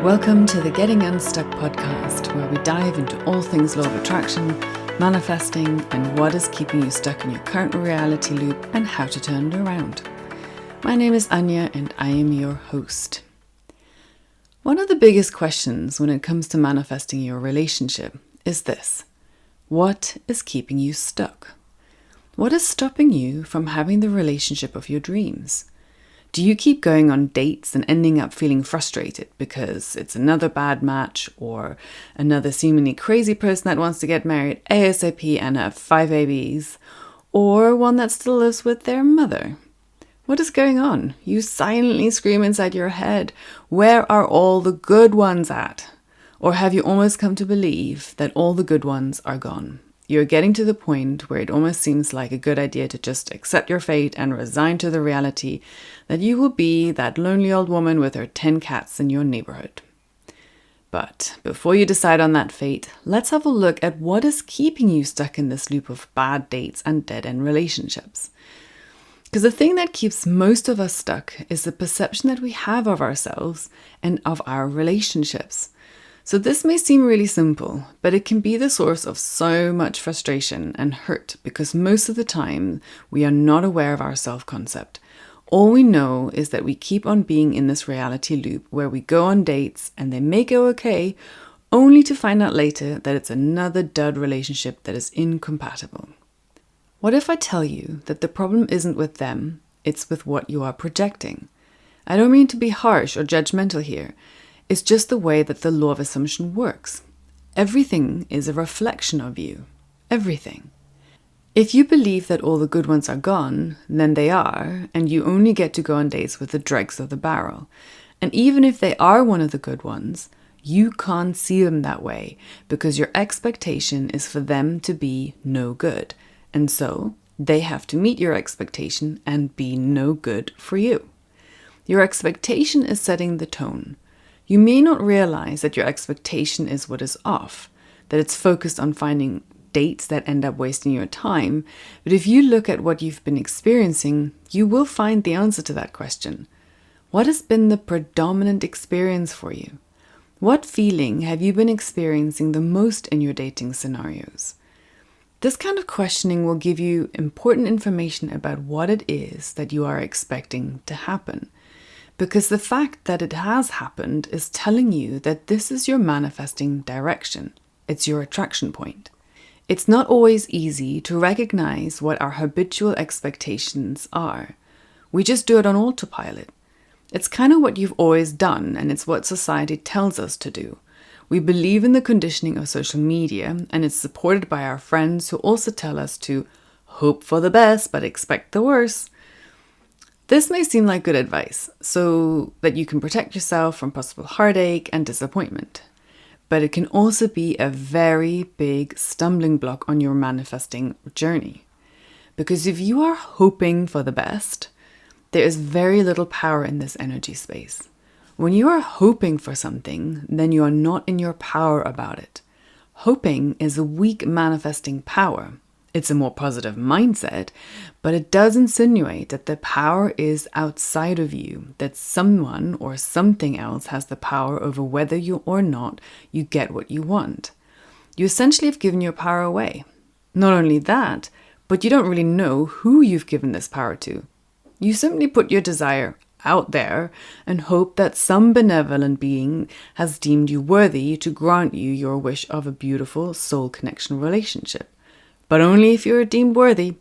Welcome to the Getting Unstuck podcast, where we dive into all things law of attraction, manifesting, and what is keeping you stuck in your current reality loop and how to turn it around. My name is Anya and I am your host. One of the biggest questions when it comes to manifesting your relationship is this: what is keeping you stuck? What is stopping you from having the relationship of your dreams? Do you keep going on dates and ending up feeling frustrated because it's another bad match or another seemingly crazy person that wants to get married ASAP and have 5 babies, or one that still lives with their mother? What is going on? You silently scream inside your head, where are all the good ones at? Or have you almost come to believe that all the good ones are gone? You're getting to the point where it almost seems like a good idea to just accept your fate and resign to the reality that you will be that lonely old woman with her 10 cats in your neighborhood. But before you decide on that fate, let's have a look at what is keeping you stuck in this loop of bad dates and dead-end relationships. Because the thing that keeps most of us stuck is the perception that we have of ourselves and of our relationships. So this may seem really simple, but it can be the source of so much frustration and hurt because most of the time we are not aware of our self-concept. All we know is that we keep on being in this reality loop where we go on dates and they may go okay, only to find out later that it's another dud relationship that is incompatible. What if I tell you that the problem isn't with them, it's with what you are projecting? I don't mean to be harsh or judgmental here. It's just the way that the law of assumption works. Everything is a reflection of you. Everything. If you believe that all the good ones are gone, then they are, and you only get to go on dates with the dregs of the barrel. And even if they are one of the good ones, you can't see them that way because your expectation is for them to be no good. And so they have to meet your expectation and be no good for you. Your expectation is setting the tone. You may not realize that your expectation is what is off, that it's focused on finding dates that end up wasting your time. But if you look at what you've been experiencing, you will find the answer to that question. What has been the predominant experience for you? What feeling have you been experiencing the most in your dating scenarios? This kind of questioning will give you important information about what it is that you are expecting to happen. Because the fact that it has happened is telling you that this is your manifesting direction. It's your attraction point. It's not always easy to recognize what our habitual expectations are. We just do it on autopilot. It's kind of what you've always done, and it's what society tells us to do. We believe in the conditioning of social media, and it's supported by our friends who also tell us to hope for the best but expect the worst. This may seem like good advice, so that you can protect yourself from possible heartache and disappointment. But it can also be a very big stumbling block on your manifesting journey. Because if you are hoping for the best, there is very little power in this energy space. When you are hoping for something, then you are not in your power about it. Hoping is a weak manifesting power. It's a more positive mindset, but it does insinuate that the power is outside of you, that someone or something else has the power over whether you or not you get what you want. You essentially have given your power away. Not only that, but you don't really know who you've given this power to. You simply put your desire out there and hope that some benevolent being has deemed you worthy to grant you your wish of a beautiful soul connection relationship. But only if you are deemed worthy,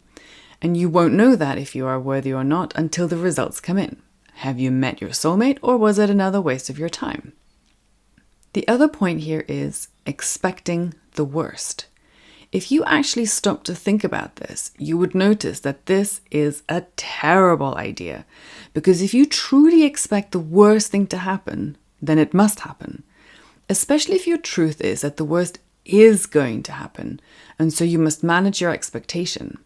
and you won't know that if you are worthy or not until the results come in. Have you met your soulmate, or was it another waste of your time? The other point here is expecting the worst. If you actually stop to think about this, you would notice that this is a terrible idea. Because if you truly expect the worst thing to happen, then it must happen. Especially if your truth is that the worst is going to happen, and so you must manage your expectation.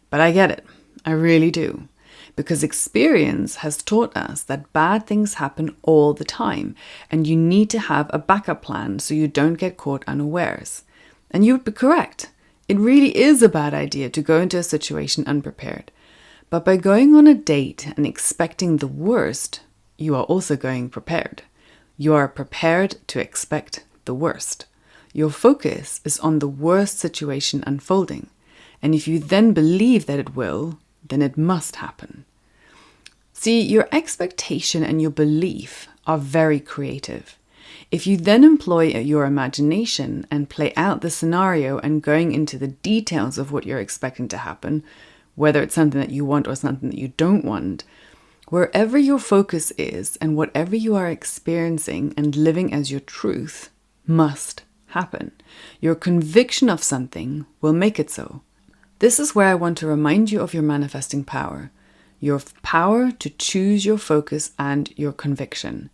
But I get it. I really do. Because experience has taught us that bad things happen all the time, and you need to have a backup plan so you don't get caught unawares. And you would be correct. It really is a bad idea to go into a situation unprepared. But by going on a date and expecting the worst, you are also going prepared. You are prepared to expect the worst. Your focus is on the worst situation unfolding. And if you then believe that it will, then it must happen. See, your expectation and your belief are very creative. If you then employ your imagination and play out the scenario and going into the details of what you're expecting to happen, whether it's something that you want or something that you don't want, wherever your focus is and whatever you are experiencing and living as your truth must happen. Your conviction of something will make it so. This is where I want to remind you of your manifesting power. Your power to choose your focus and your conviction.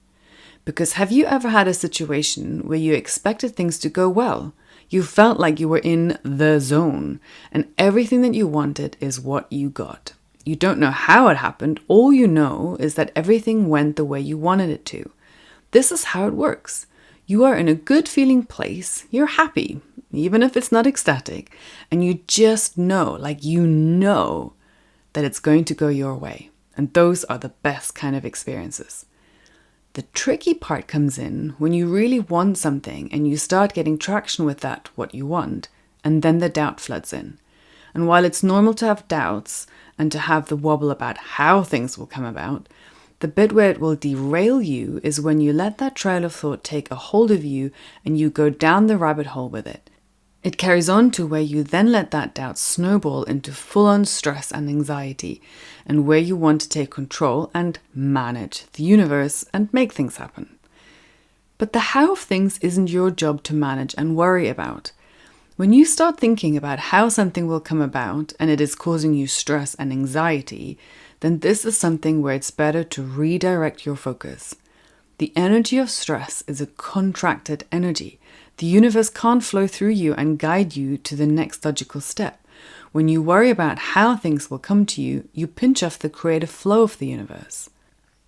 Because have you ever had a situation where you expected things to go well? You felt like you were in the zone and everything that you wanted is what you got. You don't know how it happened. All you know is that everything went the way you wanted it to. This is how it works. You are in a good feeling place. You're happy, even if it's not ecstatic. And you just know, like you know, that it's going to go your way. And those are the best kind of experiences. The tricky part comes in when you really want something and you start getting traction with that, what you want, and then the doubt floods in. And while it's normal to have doubts and to have the wobble about how things will come about, the bit where it will derail you is when you let that trail of thought take a hold of you and you go down the rabbit hole with it. It carries on to where you then let that doubt snowball into full-on stress and anxiety, and where you want to take control and manage the universe and make things happen. But the how of things isn't your job to manage and worry about. When you start thinking about how something will come about and it is causing you stress and anxiety, then this is something where it's better to redirect your focus. The energy of stress is a contracted energy. The universe can't flow through you and guide you to the next logical step. When you worry about how things will come to you, you pinch off the creative flow of the universe.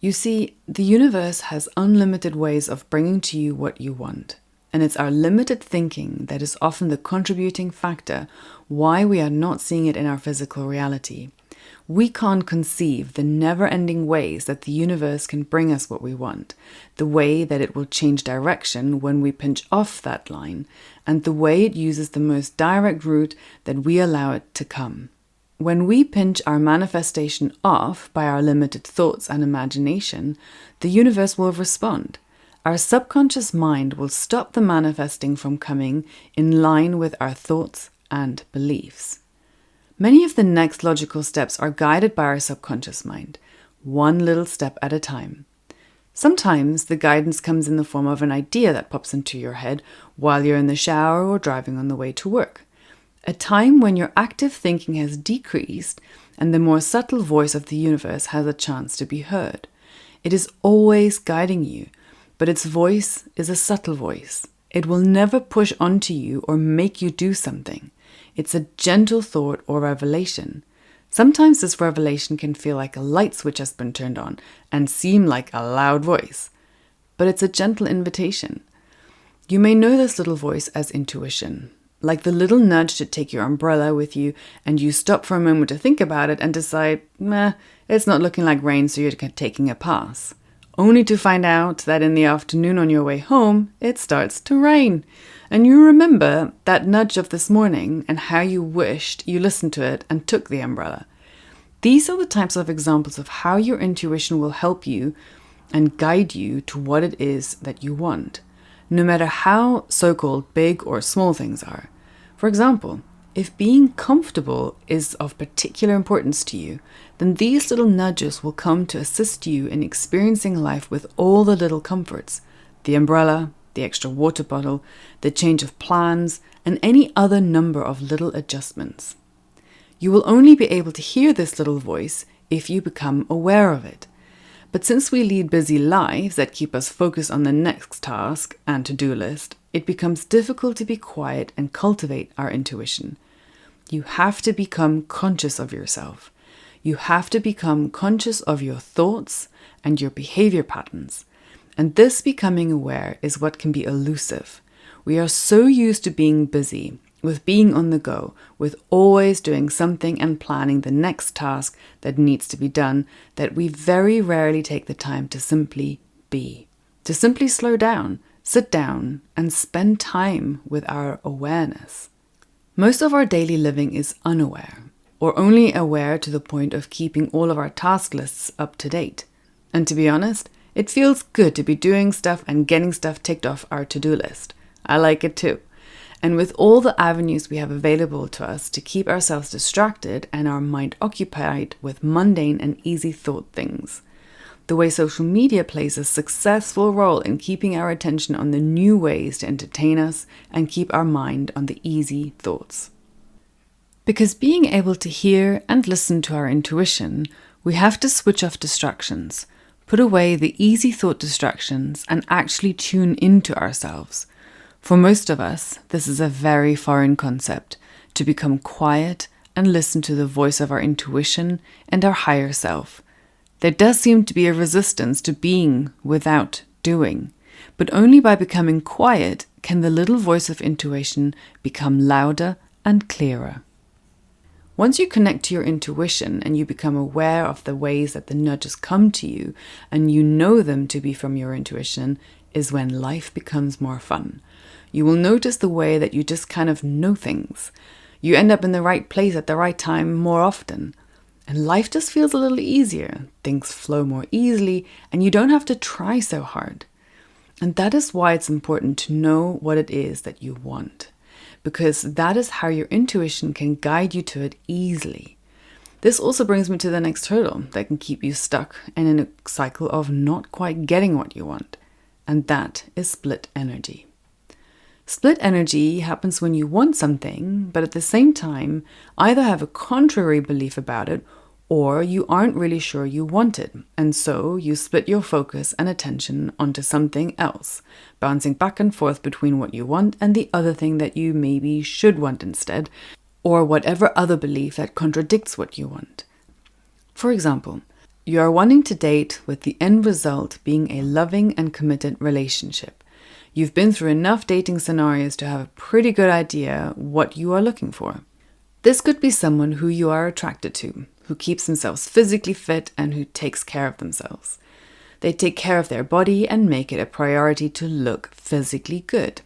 You see, the universe has unlimited ways of bringing to you what you want. And it's our limited thinking that is often the contributing factor why we are not seeing it in our physical reality. We can't conceive the never-ending ways that the universe can bring us what we want, the way that it will change direction when we pinch off that line, and the way it uses the most direct route that we allow it to come. When we pinch our manifestation off by our limited thoughts and imagination, the universe will respond. Our subconscious mind will stop the manifesting from coming in line with our thoughts and beliefs. Many of the next logical steps are guided by our subconscious mind, one little step at a time. Sometimes the guidance comes in the form of an idea that pops into your head while you're in the shower or driving on the way to work. A time when your active thinking has decreased and the more subtle voice of the universe has a chance to be heard. It is always guiding you, but its voice is a subtle voice. It will never push onto you or make you do something. It's a gentle thought or revelation. Sometimes this revelation can feel like a light switch has been turned on and seem like a loud voice, but it's a gentle invitation. You may know this little voice as intuition, like the little nudge to take your umbrella with you and you stop for a moment to think about it and decide, it's not looking like rain, so you're taking a pass. Only to find out that in the afternoon on your way home, it starts to rain. And you remember that nudge of this morning and how you wished you listened to it and took the umbrella. These are the types of examples of how your intuition will help you and guide you to what it is that you want, no matter how so-called big or small things are. For example, if being comfortable is of particular importance to you, then these little nudges will come to assist you in experiencing life with all the little comforts, the umbrella, the extra water bottle, the change of plans, and any other number of little adjustments. You will only be able to hear this little voice if you become aware of it. But since we lead busy lives that keep us focused on the next task and to-do list, it becomes difficult to be quiet and cultivate our intuition. You have to become conscious of yourself. You have to become conscious of your thoughts and your behavior patterns. And this becoming aware is what can be elusive. We are so used to being busy, with being on the go, with always doing something and planning the next task that needs to be done, that we very rarely take the time to simply be, to simply slow down, sit down, and spend time with our awareness. Most of our daily living is unaware, or only aware to the point of keeping all of our task lists up to date. And to be honest, it feels good to be doing stuff and getting stuff ticked off our to-do list. I like it too. And with all the avenues we have available to us to keep ourselves distracted and our mind occupied with mundane and easy thought things, the way social media plays a successful role in keeping our attention on the new ways to entertain us and keep our mind on the easy thoughts. Because being able to hear and listen to our intuition, we have to switch off distractions, put away the easy thought distractions, and actually tune into ourselves. For most of us, this is a very foreign concept, to become quiet and listen to the voice of our intuition and our higher self. There does seem to be a resistance to being without doing, but only by becoming quiet can the little voice of intuition become louder and clearer. Once you connect to your intuition and you become aware of the ways that the nudges come to you and you know them to be from your intuition, is when life becomes more fun. You will notice the way that you just kind of know things. You end up in the right place at the right time more often. And life just feels a little easier. Things flow more easily and you don't have to try so hard. And that is why it's important to know what it is that you want, because that is how your intuition can guide you to it easily. This also brings me to the next hurdle that can keep you stuck and in a cycle of not quite getting what you want. And that is split energy. Split energy happens when you want something, but at the same time, either have a contrary belief about it, or you aren't really sure you want it, and so you split your focus and attention onto something else, bouncing back and forth between what you want and the other thing that you maybe should want instead, or whatever other belief that contradicts what you want. For example, you are wanting to date with the end result being a loving and committed relationship. You've been through enough dating scenarios to have a pretty good idea what you are looking for. This could be someone who you are attracted to, who keeps themselves physically fit and who takes care of themselves. They take care of their body and make it a priority to look physically good.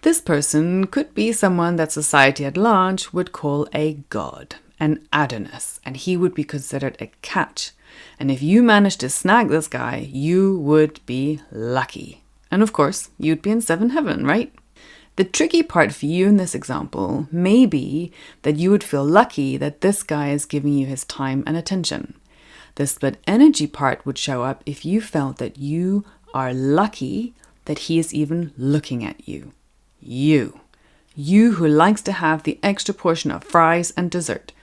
This person could be someone that society at large would call a god, an Adonis, and he would be considered a catch. And if you managed to snag this guy, you would be lucky. And of course, you'd be in seventh heaven, right? The tricky part for you in this example may be that you would feel lucky that this guy is giving you his time and attention. The split energy part would show up if you felt that you are lucky that he is even looking at you. You who likes to have the extra portion of fries and dessert.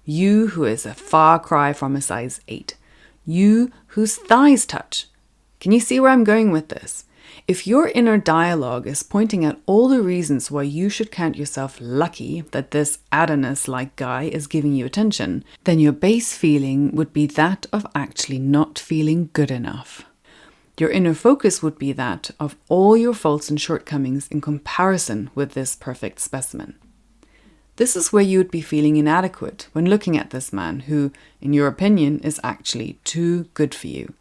You who is a far cry from a size 8. You whose thighs touch. Can you see where I'm going with this? If your inner dialogue is pointing at all the reasons why you should count yourself lucky that this Adonis-like guy is giving you attention, then your base feeling would be that of actually not feeling good enough. Your inner focus would be that of all your faults and shortcomings in comparison with this perfect specimen. This is where you would be feeling inadequate when looking at this man who, in your opinion, is actually too good for you.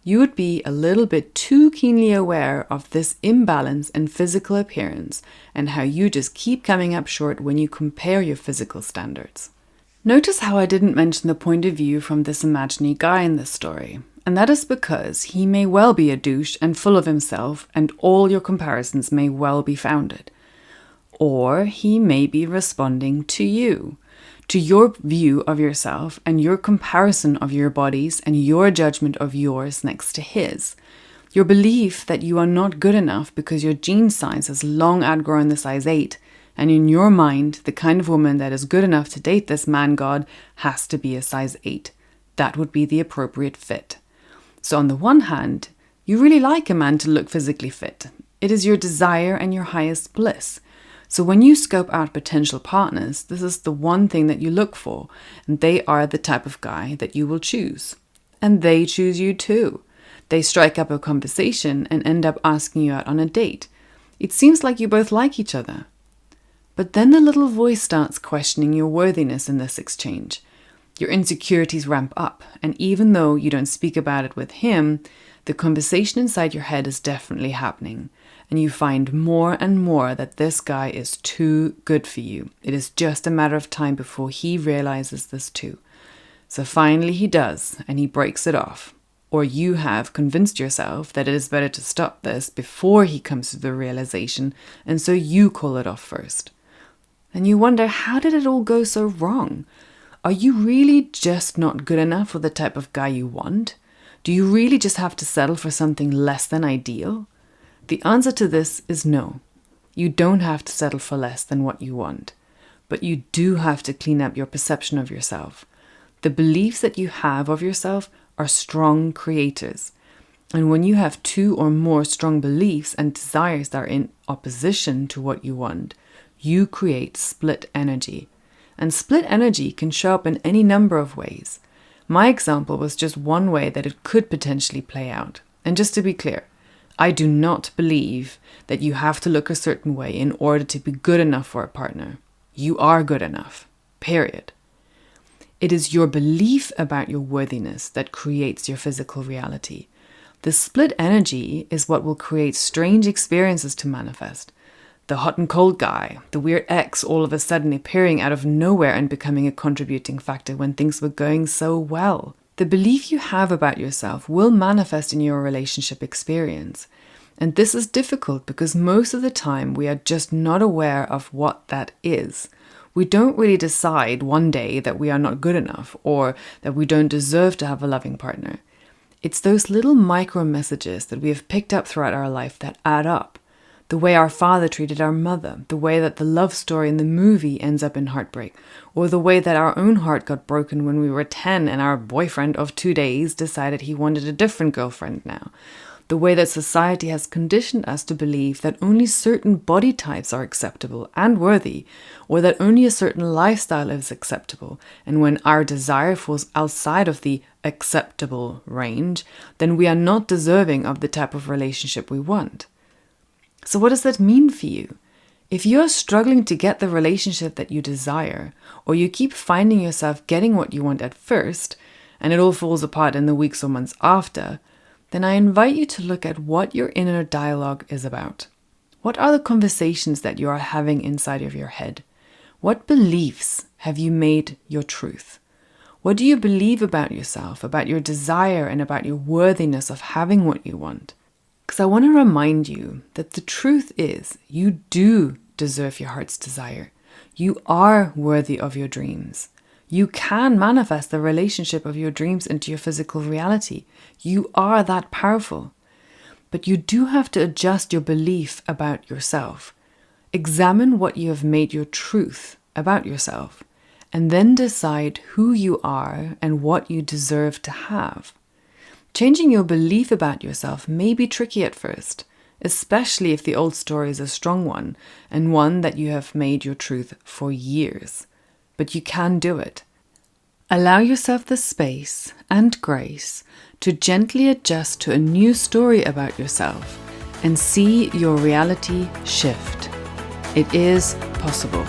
You would be a little bit too keenly aware of this imbalance in physical appearance and how you just keep coming up short when you compare your physical standards. Notice how I didn't mention the point of view from this imaginary guy in this story. And that is because he may well be a douche and full of himself and all your comparisons may well be founded. Or he may be responding to you, to your view of yourself and your comparison of your bodies and your judgment of yours next to his. Your belief that you are not good enough because your gene size has long outgrown the size 8, and in your mind, the kind of woman that is good enough to date this man god has to be a size 8. That would be the appropriate fit. So on the one hand, you really like a man to look physically fit. It is your desire and your highest bliss. So when you scope out potential partners, this is the one thing that you look for, and they are the type of guy that you will choose. And they choose you too. They strike up a conversation and end up asking you out on a date. It seems like you both like each other. But then the little voice starts questioning your worthiness in this exchange. Your insecurities ramp up, and even though you don't speak about it with him, The conversation inside your head is definitely happening, and you find more and more that this guy is too good for you. It is just a matter of time before he realizes this too. So finally he does, and he breaks it off. Or you have convinced yourself that it is better to stop this before he comes to the realization, and so you call it off first. And you wonder, how did it all go so wrong? Are you really just not good enough for the type of guy you want? Do you really just have to settle for something less than ideal? The answer to this is no. You don't have to settle for less than what you want. But you do have to clean up your perception of yourself. The beliefs that you have of yourself are strong creators. And when you have two or more strong beliefs and desires that are in opposition to what you want, you create split energy. And split energy can show up in any number of ways. My example was just one way that it could potentially play out. And just to be clear, I do not believe that you have to look a certain way in order to be good enough for a partner. You are good enough. Period. It is your belief about your worthiness that creates your physical reality. The split energy is what will create strange experiences to manifest. The hot and cold guy, the weird ex all of a sudden appearing out of nowhere and becoming a contributing factor when things were going so well. The belief you have about yourself will manifest in your relationship experience. And this is difficult because most of the time we are just not aware of what that is. We don't really decide one day that we are not good enough or that we don't deserve to have a loving partner. It's those little micro messages that we have picked up throughout our life that add up. The way our father treated our mother, the way that the love story in the movie ends up in heartbreak, or the way that our own heart got broken when we were 10 and our boyfriend of 2 days decided he wanted a different girlfriend now. The way that society has conditioned us to believe that only certain body types are acceptable and worthy, or that only a certain lifestyle is acceptable, and when our desire falls outside of the acceptable range, then we are not deserving of the type of relationship we want. So what does that mean for you? If you're struggling to get the relationship that you desire, or you keep finding yourself getting what you want at first, and it all falls apart in the weeks or months after, then I invite you to look at what your inner dialogue is about. What are the conversations that you are having inside of your head? What beliefs have you made your truth? What do you believe about yourself, about your desire, and about your worthiness of having what you want? Because I want to remind you that the truth is you do deserve your heart's desire. You are worthy of your dreams. You can manifest the relationship of your dreams into your physical reality. You are that powerful. But you do have to adjust your belief about yourself. Examine what you have made your truth about yourself, and then decide who you are and what you deserve to have. Changing your belief about yourself may be tricky at first, especially if the old story is a strong one and one that you have made your truth for years. But you can do it. Allow yourself the space and grace to gently adjust to a new story about yourself and see your reality shift. It is possible.